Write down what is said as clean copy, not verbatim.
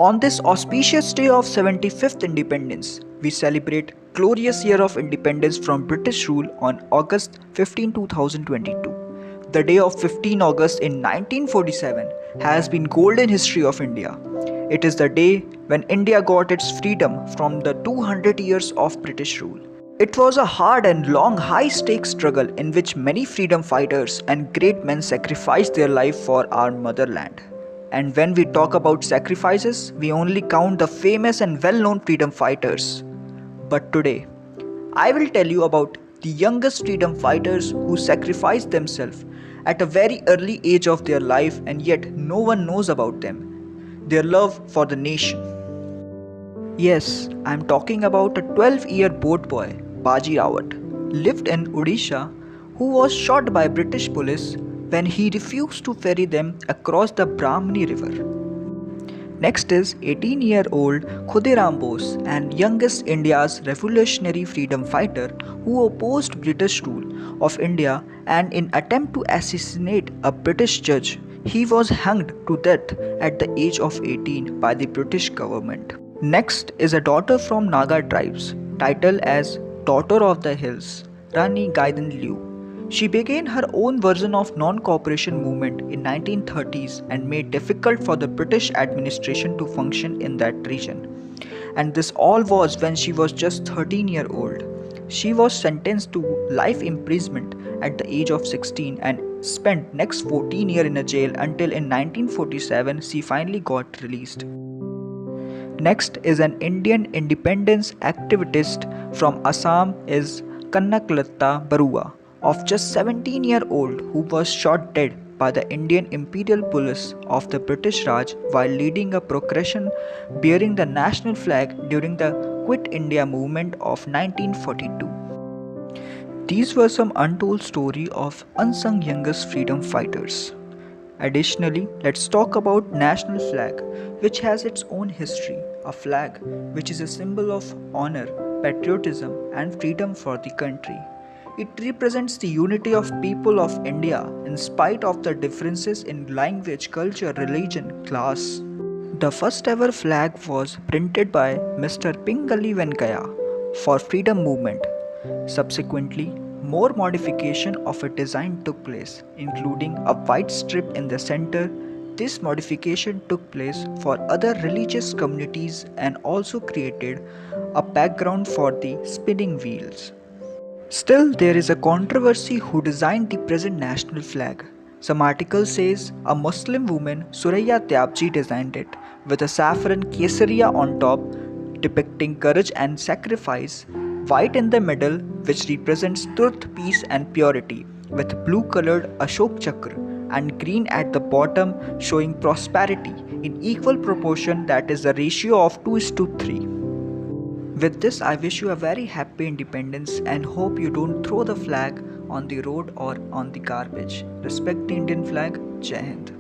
On this auspicious day of 75th independence, we celebrate glorious year of independence from British rule on August 15, 2022. The day of 15 August in 1947 has been golden history of India. It is the day when India got its freedom from the 200 years of British rule. It was a hard and long high stakes struggle in which many freedom fighters and great men sacrificed their life for our motherland. And when we talk about sacrifices, we only count the famous and well known freedom fighters. But today, I will tell you about the youngest freedom fighters who sacrificed themselves at a very early age of their life and yet no one knows about them. Their love for the nation. Yes, I am talking about a 12-year boat boy, Baji Rout, lived in Odisha, who was shot by British police when he refused to ferry them across the Brahmani river. Next is 18-year-old Khudiram Bose, and youngest India's revolutionary freedom fighter who opposed British rule of India, and in attempt to assassinate a British judge, he was hanged to death at the age of 18 by the British government. Next is a daughter from Naga tribes, titled as Daughter of the Hills, Rani Gaidinliu. She began her own version of non-cooperation movement in 1930s and made difficult for the British administration to function in that region. And this all was when she was just 13-year-old. She was sentenced to life imprisonment at the age of 16 and spent next 14 years in a jail until in 1947 she finally got released. Next is an Indian independence activist from Assam is Kanaklata Barua, of just 17-year-old, who was shot dead by the Indian Imperial Police of the British Raj while leading a procession bearing the national flag during the Quit India movement of 1942. These were some untold stories of unsung youngest freedom fighters. Additionally, let's talk about national flag, which has its own history. A flag which is a symbol of honor, patriotism and freedom for the country. It represents the unity of people of India in spite of the differences in language, culture, religion, class. The first ever flag was printed by Mr. Pingali Venkaya for freedom movement. Subsequently, more modification of a design took place, including a white strip in the center. This modification took place for other religious communities and also created a background for the spinning wheels. Still, there is a controversy who designed the present national flag. Some article says a Muslim woman, Suraya Tyabji, designed it with a saffron kesariya on top depicting courage and sacrifice, white in the middle which represents truth, peace and purity, with blue colored Ashok Chakra, and green at the bottom showing prosperity in equal proportion, that is the ratio of 2:3. With this, I wish you a very happy independence and hope you don't throw the flag on the road or on the garbage. Respect the Indian flag. Jai Hind.